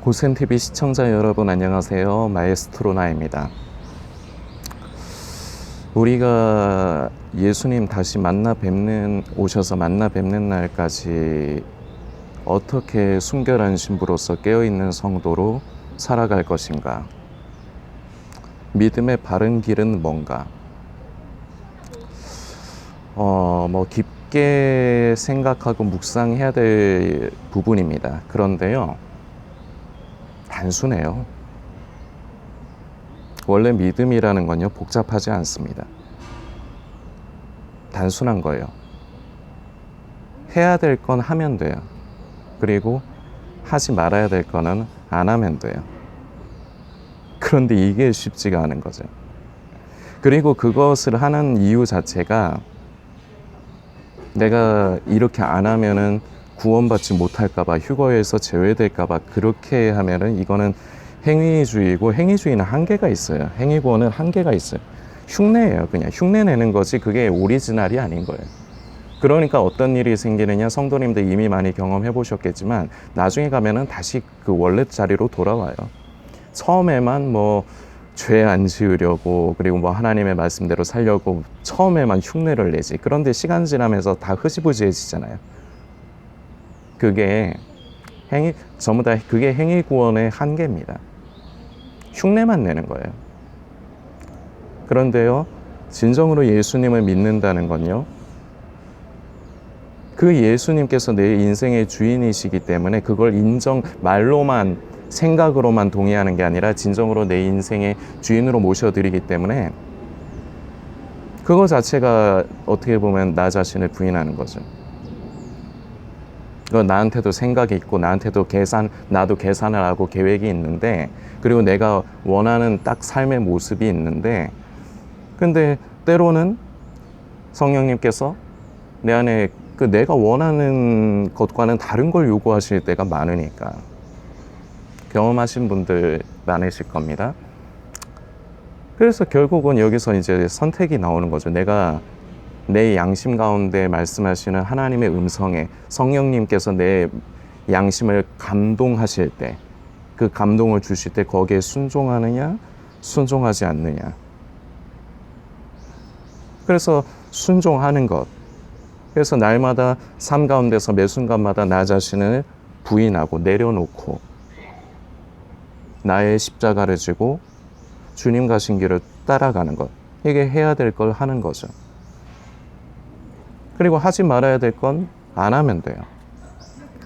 고센TV 시청자 여러분 안녕하세요. 마에스트로나입니다. 우리가 예수님 다시 오셔서 만나 뵙는 날까지 어떻게 순결한 신부로서 깨어있는 성도로 살아갈 것인가? 믿음의 바른 길은 뭔가? 깊게 생각하고 묵상해야 될 부분입니다. 그런데요, 단순해요. 원래 믿음이라는 건요, 복잡하지 않습니다. 단순한 거예요. 해야 될 건 하면 돼요. 그리고 하지 말아야 될 거는 안 하면 돼요. 그런데 이게 쉽지가 않은 거죠. 그리고 그것을 하는 이유 자체가 내가 이렇게 안 하면은 구원받지 못할까봐, 휴거에서 제외될까봐 그렇게 하면은 이거는 행위주의고, 행위주의는 한계가 있어요. 행위구원은 한계가 있어요. 흉내예요. 그냥 흉내 내는 거지 그게 오리지널이 아닌 거예요. 그러니까 어떤 일이 생기느냐, 성도님들 이미 많이 경험해 보셨겠지만 나중에 가면은 다시 그 원래 자리로 돌아와요. 처음에만 죄 안 지으려고, 그리고 하나님의 말씀대로 살려고 처음에만 흉내를 내지. 그런데 시간 지나면서 다 흐지부지해지잖아요. 그게 전부 다 그게 행위 구원의 한계입니다. 흉내만 내는 거예요. 그런데요, 진정으로 예수님을 믿는다는 건요, 그 예수님께서 내 인생의 주인이시기 때문에 그걸 말로만, 생각으로만 동의하는 게 아니라 진정으로 내 인생의 주인으로 모셔드리기 때문에 그거 자체가 어떻게 보면 나 자신을 부인하는 거죠. 나한테도 생각이 있고, 나도 계산을 하고 계획이 있는데, 그리고 내가 원하는 딱 삶의 모습이 있는데, 근데 때로는 성령님께서 내 안에 내가 원하는 것과는 다른 걸 요구하실 때가 많으니까. 경험하신 분들 많으실 겁니다. 그래서 결국은 여기서 이제 선택이 나오는 거죠. 내가 내 양심 가운데 말씀하시는 하나님의 음성에, 성령님께서 내 양심을 감동하실 때, 그 감동을 주실 때 거기에 순종하느냐, 순종하지 않느냐. 그래서 순종하는 것. 그래서 날마다 삶 가운데서 매 순간마다 나 자신을 부인하고 내려놓고 나의 십자가를 지고 주님 가신 길을 따라가는 것. 이게 해야 될 걸 하는 거죠. 그리고 하지 말아야 될 건 안 하면 돼요.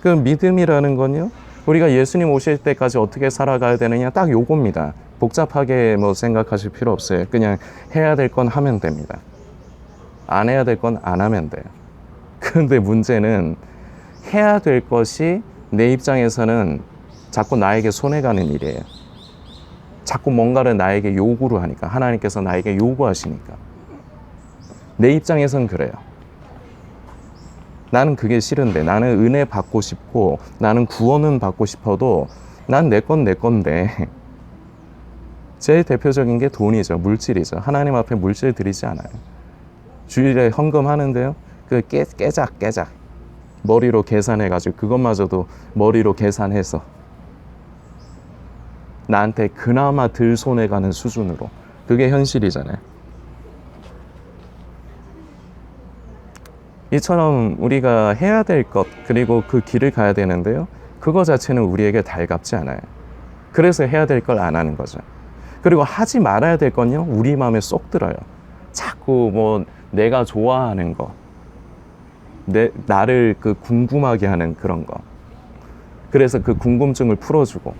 그 믿음이라는 건요, 우리가 예수님 오실 때까지 어떻게 살아가야 되느냐, 딱 요겁니다. 복잡하게 생각하실 필요 없어요. 그냥 해야 될 건 하면 됩니다. 안 해야 될 건 안 하면 돼요. 그런데 문제는 해야 될 것이 내 입장에서는 자꾸 나에게 손해가는 일이에요. 자꾸 뭔가를 나에게 요구를 하니까, 하나님께서 나에게 요구하시니까. 내 입장에선 그래요. 나는 그게 싫은데, 나는 은혜 받고 싶고, 나는 구원은 받고 싶어도 난 내 건데 제일 대표적인 게 돈이죠. 물질이죠. 하나님 앞에 물질 드리지 않아요. 주일에 헌금하는데요, 그 깨작 머리로 계산해가지고, 그것마저도 머리로 계산해서 나한테 그나마 덜 손해가는 수준으로, 그게 현실이잖아요. 이처럼 우리가 해야 될 것, 그리고 그 길을 가야 되는데요, 그거 자체는 우리에게 달갑지 않아요. 그래서 해야 될 걸 안 하는 거죠. 그리고 하지 말아야 될 건요, 우리 마음에 쏙 들어요. 자꾸 내가 좋아하는 거, 나를 궁금하게 하는 그런 거. 그래서 그 궁금증을 풀어주고,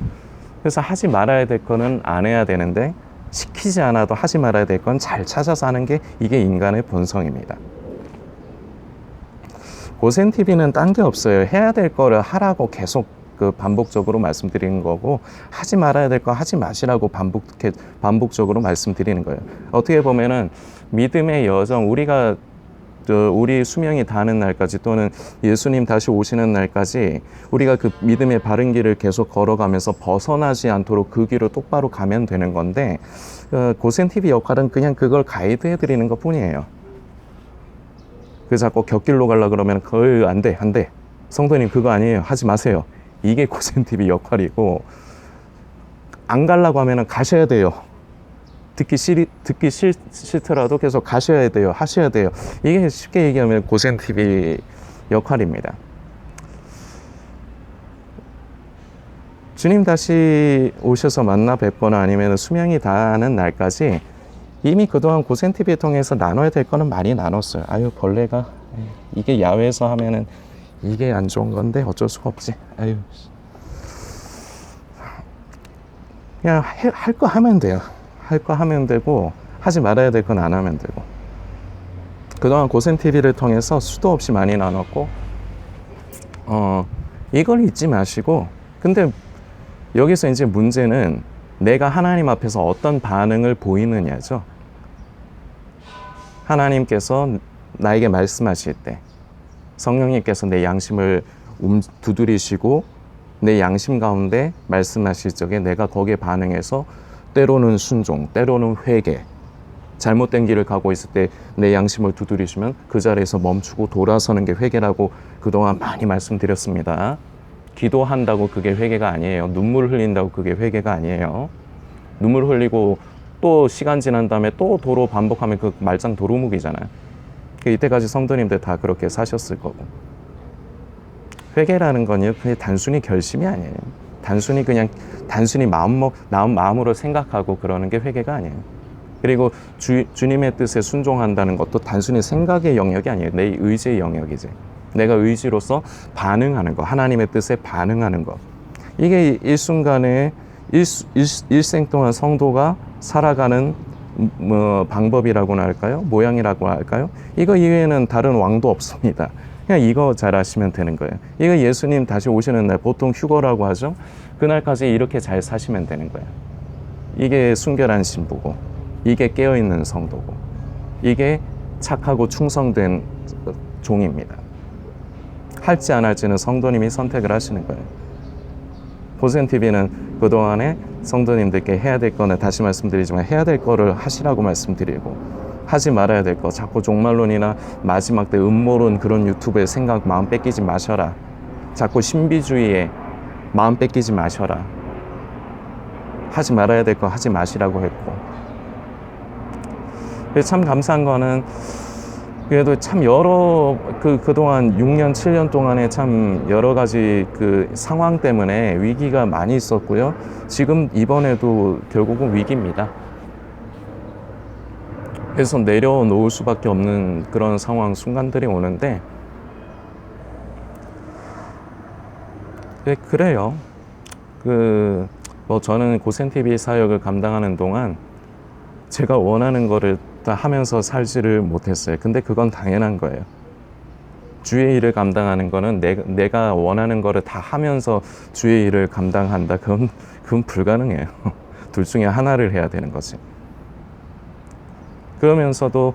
그래서 하지 말아야 될 거는 안 해야 되는데, 시키지 않아도 하지 말아야 될 건 잘 찾아서 하는 게, 이게 인간의 본성입니다. 고센TV는 딴 게 없어요. 해야 될 거를 하라고 계속 반복적으로 말씀드리는 거고, 하지 말아야 될 거 하지 마시라고 반복적으로 말씀드리는 거예요. 어떻게 보면은 믿음의 여정, 우리 수명이 닿는 날까지, 또는 예수님 다시 오시는 날까지 우리가 그 믿음의 바른 길을 계속 걸어가면서 벗어나지 않도록 그 길을 똑바로 가면 되는 건데, 고센TV 역할은 그냥 그걸 가이드해 드리는 것 뿐이에요. 자꾸 곁길로 가려고 그러면 안 돼. 성도님 그거 아니에요. 하지 마세요. 이게 고센TV 역할이고, 안 가려고 하면은 가셔야 돼요. 듣기 싫더라도 계속 가셔야 돼요. 하셔야 돼요. 이게 쉽게 얘기하면 고센TV 역할입니다. 주님 다시 오셔서 만나 뵙거나 아니면 수명이 다하는 날까지 이미 그동안 고센TV 통해서 나눠야 될 거는 많이 나눴어요. 아유, 벌레가. 이게 야외에서 하면은 이게 안 좋은 건데 어쩔 수가 없지. 아유. 그냥 할 거 하면 돼요. 할 거 하면 되고, 하지 말아야 될 건 안 하면 되고. 그동안 고센TV를 통해서 수도 없이 많이 나눴고, 이걸 잊지 마시고, 근데 여기서 이제 문제는 내가 하나님 앞에서 어떤 반응을 보이느냐죠. 하나님께서 나에게 말씀하실 때, 성령님께서 내 양심을 두드리시고 내 양심 가운데 말씀하실 적에 내가 거기에 반응해서 때로는 순종, 때로는 회개, 잘못된 길을 가고 있을 때 내 양심을 두드리시면 그 자리에서 멈추고 돌아서는 게 회개라고 그동안 많이 말씀드렸습니다. 기도한다고 그게 회개가 아니에요. 눈물 흘린다고 그게 회개가 아니에요. 눈물 흘리고 또 시간 지난 다음에 또 도로 반복하면 그 말짱 도루묵이잖아요. 이때까지 성도님들 다 그렇게 사셨을 거고. 회개라는 건요, 그냥 단순히 결심이 아니에요. 단순히 마음으로 생각하고 그러는 게 회개가 아니에요. 그리고 주님의 뜻에 순종한다는 것도 단순히 생각의 영역이 아니에요. 내 의지의 영역이지. 내가 의지로서 반응하는 거, 하나님의 뜻에 반응하는 거. 이게 일순간에 일생 동안 성도가 살아가는 방법이라고나 할까요? 모양이라고 할까요? 이거 이외에는 다른 왕도 없습니다. 그냥 이거 잘 아시면 되는 거예요. 이거 예수님 다시 오시는 날, 보통 휴거라고 하죠. 그날까지 이렇게 잘 사시면 되는 거예요. 이게 순결한 신부고, 이게 깨어있는 성도고, 이게 착하고 충성된 종입니다. 할지 안 할지는 성도님이 선택을 하시는 거예요. 고센TV는 그동안에 성도님들께 해야 될 거는, 다시 말씀드리지만 해야 될 거를 하시라고 말씀드리고, 하지 말아야 될 거, 자꾸 종말론이나 마지막 때 음모론 그런 유튜브에 생각 마음 뺏기지 마셔라. 자꾸 신비주의에 마음 뺏기지 마셔라. 하지 말아야 될 거 하지 마시라고 했고. 참 감사한 거는 그래도 참 그동안 6년, 7년 동안에 참 여러 가지 그 상황 때문에 위기가 많이 있었고요. 지금 이번에도 결국은 위기입니다. 그래서 내려놓을 수밖에 없는 그런 상황, 순간들이 오는데, 그래요. 저는 고센TV 사역을 감당하는 동안 제가 원하는 거를 다 하면서 살지를 못했어요. 근데 그건 당연한 거예요. 주의 일을 감당하는 거는 내가 원하는 거를 다 하면서 주의 일을 감당한다. 그건 불가능해요. 둘 중에 하나를 해야 되는 거지. 그러면서도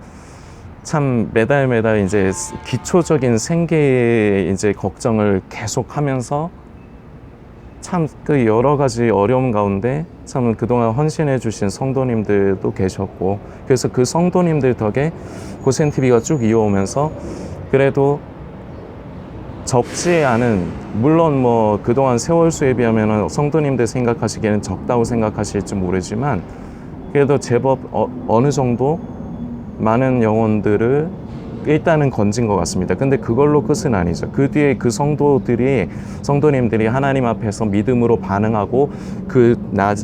참 매달 이제 기초적인 생계의 이제 걱정을 계속 하면서 참 그 여러 가지 어려움 가운데 참 그동안 헌신해 주신 성도님들도 계셨고, 그래서 그 성도님들 덕에 고센TV가 쭉 이어오면서 그래도 적지 않은, 물론 그동안 세월수에 비하면 성도님들 생각하시기에는 적다고 생각하실지 모르지만 그래도 제법 어느 정도 많은 영혼들을 일단은 건진 것 같습니다. 근데 그걸로 끝은 아니죠. 그 뒤에 그 성도님들이 하나님 앞에서 믿음으로 반응하고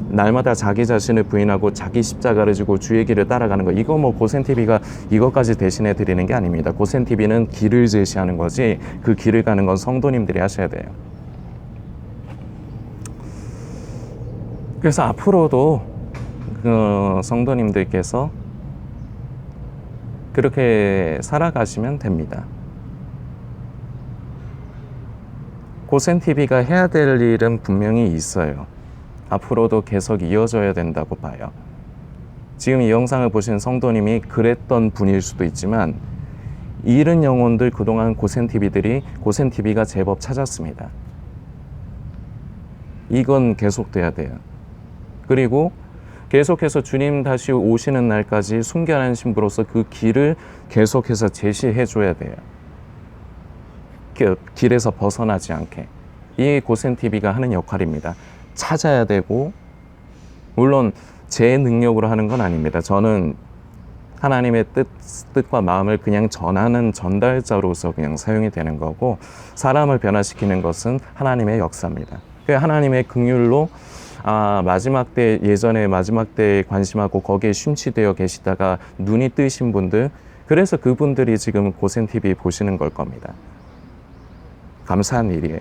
날마다 자기 자신을 부인하고 자기 십자가를 지고 주의 길을 따라가는 거, 이거 고센TV가 이것까지 대신해 드리는 게 아닙니다. 고센TV는 길을 제시하는 거지, 그 길을 가는 건 성도님들이 하셔야 돼요. 그래서 앞으로도 성도님들께서 그렇게 살아가시면 됩니다. 고센TV가 해야 될 일은 분명히 있어요. 앞으로도 계속 이어져야 된다고 봐요. 지금 이 영상을 보신 성도님이 그랬던 분일 수도 있지만 잃은 영혼들 그동안 고센TV가 제법 찾았습니다. 이건 계속돼야 돼요. 그리고 계속해서 주님 다시 오시는 날까지 순결한 신부로서 그 길을 계속해서 제시해 줘야 돼요. 길에서 벗어나지 않게. 이게 고센TV가 하는 역할입니다. 찾아야 되고 물론 제 능력으로 하는 건 아닙니다. 저는 하나님의 뜻과 마음을 그냥 전하는 전달자로서 그냥 사용이 되는 거고, 사람을 변화시키는 것은 하나님의 역사입니다. 그 하나님의 긍휼로 마지막 때, 예전에 마지막 때에 관심하고 거기에 심취되어 계시다가 눈이 뜨신 분들, 그래서 그분들이 지금 고센TV 보시는 걸 겁니다. 감사한 일이에요.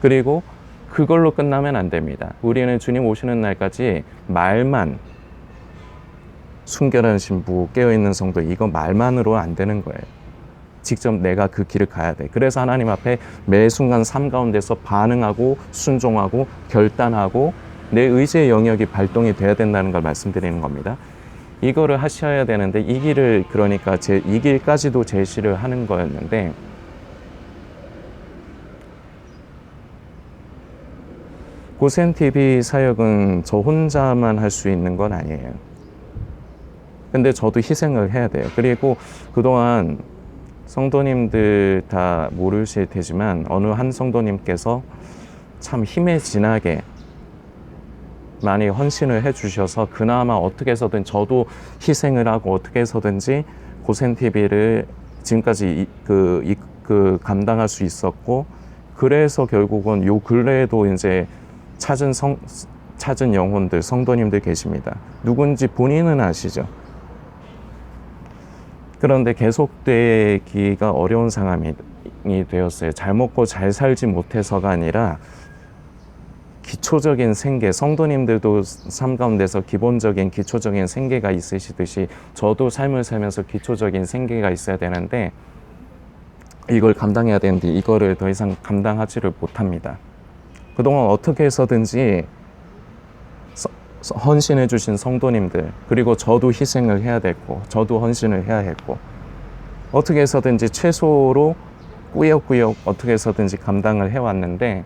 그리고 그걸로 끝나면 안 됩니다. 우리는 주님 오시는 날까지 말만, 순결한 신부, 깨어있는 성도, 이거 말만으로 안 되는 거예요. 직접 내가 그 길을 가야 돼. 그래서 하나님 앞에 매 순간 삶 가운데서 반응하고 순종하고 결단하고 내 의지의 영역이 발동이 돼야 된다는 걸 말씀드리는 겁니다. 이거를 하셔야 되는데, 이 길을, 그러니까 이 길까지도 제시를 하는 거였는데, 고센TV 사역은 저 혼자만 할 수 있는 건 아니에요. 근데 저도 희생을 해야 돼요. 그리고 그동안 성도님들 다 모르실 테지만 어느 한 성도님께서 참 힘에 진하게 많이 헌신을 해주셔서 그나마 어떻게 해서든 저도 희생을 하고 어떻게 해서든지 고센TV를 지금까지 감당할 수 있었고, 그래서 결국은 요 근래에도 이제 찾은 영혼들, 성도님들 계십니다. 누군지 본인은 아시죠? 그런데 계속되기가 어려운 상황이 되었어요. 잘 먹고 잘 살지 못해서가 아니라 기초적인 생계, 성도님들도 삶 가운데서 기본적인 기초적인 생계가 있으시듯이 저도 삶을 살면서 기초적인 생계가 있어야 되는데, 이걸 감당해야 되는데 이거를 더 이상 감당하지를 못합니다. 그동안 어떻게 해서든지 헌신해 주신 성도님들, 그리고 저도 희생을 해야 됐고 저도 헌신을 해야 했고, 어떻게 해서든지 최소로 꾸역꾸역 어떻게 해서든지 감당을 해왔는데,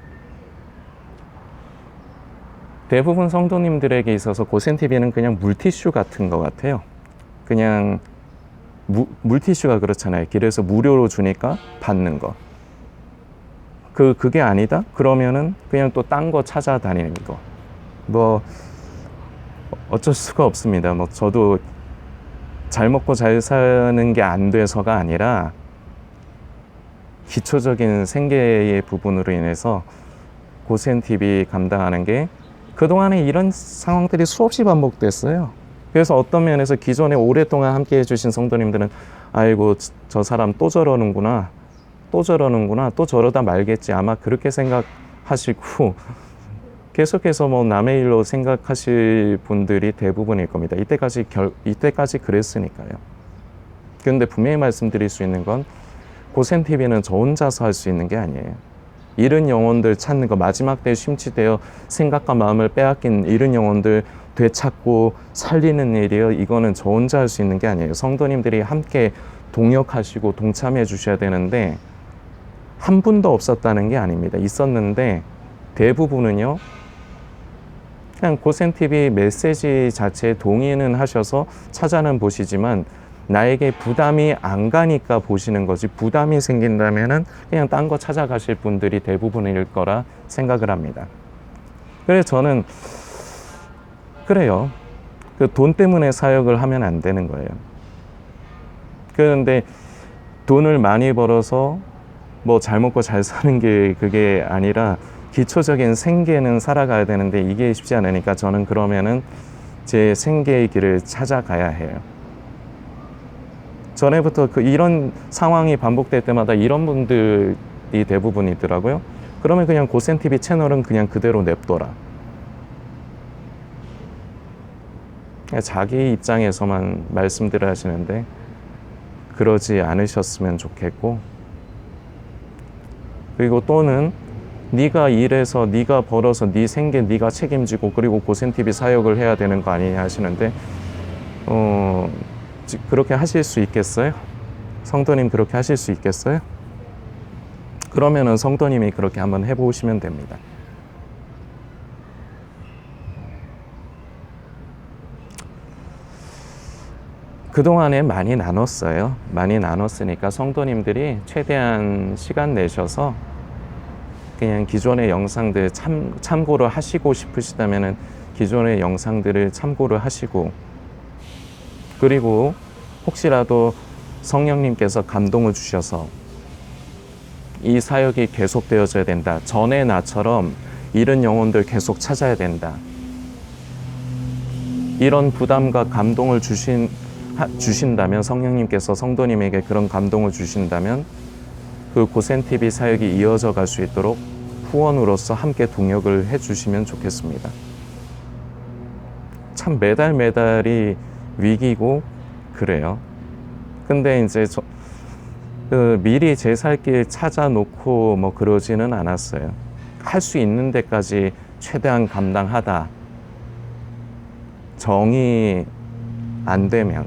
대부분 성도님들에게 있어서 고센TV는 그냥 물티슈 같은 것 같아요. 그냥 물티슈가 그렇잖아요. 길에서 무료로 주니까 받는 거. 그게 아니다? 그러면은 그냥 또 딴 거 찾아다니는 거. 뭐 어쩔 수가 없습니다. 뭐 저도 잘 먹고 잘 사는 게 안 돼서가 아니라 기초적인 생계의 부분으로 인해서 고센TV 감당하는 게, 그동안에 이런 상황들이 수없이 반복됐어요. 그래서 어떤 면에서 기존에 오랫동안 함께 해주신 성도님들은 아이고 저 사람 또 저러는구나, 또 저러다 말겠지, 아마 그렇게 생각하시고 계속해서 뭐 남의 일로 생각하실 분들이 대부분일 겁니다. 이때까지 그랬으니까요. 그런데 분명히 말씀드릴 수 있는 건, 고센TV는 저 혼자서 할 수 있는 게 아니에요. 잃은 영혼들 찾는 거, 마지막 때에 심취되어 생각과 마음을 빼앗긴 잃은 영혼들 되찾고 살리는 일이요, 이거는 저 혼자 할 수 있는 게 아니에요. 성도님들이 함께 동역하시고 동참해 주셔야 되는데, 한 분도 없었다는 게 아닙니다. 있었는데 대부분은요, 그냥 고센TV 메시지 자체에 동의는 하셔서 찾아는 보시지만 나에게 부담이 안 가니까 보시는 거지, 부담이 생긴다면은 그냥 딴 거 찾아가실 분들이 대부분일 거라 생각을 합니다. 그래서 저는 그래요. 그 돈 때문에 사역을 하면 안 되는 거예요. 그런데 돈을 많이 벌어서 뭐 잘 먹고 잘 사는 게 그게 아니라 기초적인 생계는 살아가야 되는데 이게 쉽지 않으니까 저는 그러면은 제 생계의 길을 찾아가야 해요. 전에부터 이런 상황이 반복될 때마다 이런 분들이 대부분이더라고요. 그러면 그냥 고센TV 채널은 그냥 그대로 냅둬라. 자기 입장에서만 말씀들을 하시는데 그러지 않으셨으면 좋겠고, 그리고 또는 네가 일해서 네가 벌어서 네 생계 네가 책임지고 그리고 고센TV 사역을 해야 되는 거 아니냐 하시는데, 그렇게 하실 수 있겠어요? 성도님 그렇게 하실 수 있겠어요? 그러면은 성도님이 그렇게 한번 해보시면 됩니다. 그동안에 많이 나눴어요. 많이 나눴으니까 성도님들이 최대한 시간 내셔서 그냥 기존의 영상들 참고를 하시고 싶으시다면은 기존의 영상들을 참고를 하시고, 그리고 혹시라도 성령님께서 감동을 주셔서 이 사역이 계속되어져야 된다, 전에 나처럼 잃은 영혼들 계속 찾아야 된다, 이런 부담과 감동을 주신다면, 성령님께서 성도님에게 그런 감동을 주신다면 그 고센TV 사역이 이어져 갈 수 있도록 후원으로서 함께 동역을 해주시면 좋겠습니다. 참 매달이 위기고 그래요. 근데 이제 미리 제 살 길 찾아놓고 뭐 그러지는 않았어요. 할 수 있는 데까지 최대한 감당하다. 정이 안 되면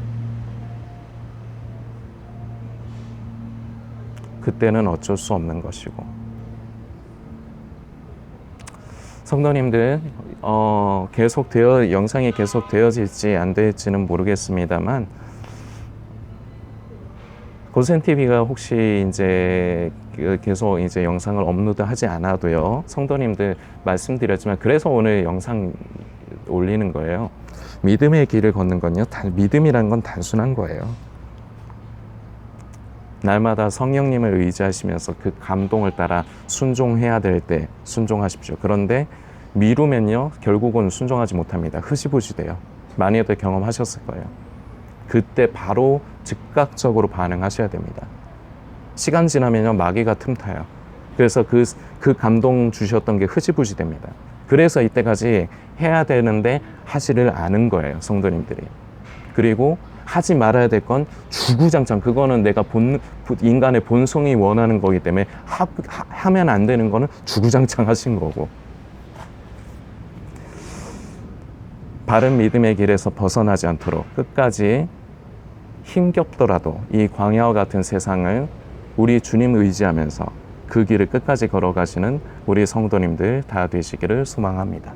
그때는 어쩔 수 없는 것이고. 성도님들, 영상이 계속 되어질지 안 될지는 모르겠습니다만, 고센TV가 혹시 이제 계속 이제 영상을 업로드하지 않아도요, 성도님들 말씀드렸지만, 그래서 오늘 영상 올리는 거예요. 믿음의 길을 걷는 건요, 믿음이란 건 단순한 거예요. 날마다 성령님을 의지하시면서 그 감동을 따라 순종해야 될 때 순종하십시오. 그런데 미루면요, 결국은 순종하지 못합니다. 흐지부지 돼요. 많이들 경험하셨을 거예요. 그때 바로 즉각적으로 반응하셔야 됩니다. 시간 지나면요, 마귀가 틈타요. 그래서 그 감동 주셨던 게 흐지부지 됩니다. 그래서 이때까지 해야 되는데 하지를 않은 거예요, 성도님들이. 그리고 하지 말아야 될 건 주구장창, 그거는 내가 인간의 본성이 원하는 거기 때문에 하면 안 되는 거는 주구장창 하신 거고, 바른 믿음의 길에서 벗어나지 않도록 끝까지 힘겹더라도 이 광야와 같은 세상을 우리 주님 의지하면서 그 길을 끝까지 걸어가시는 우리 성도님들 다 되시기를 소망합니다.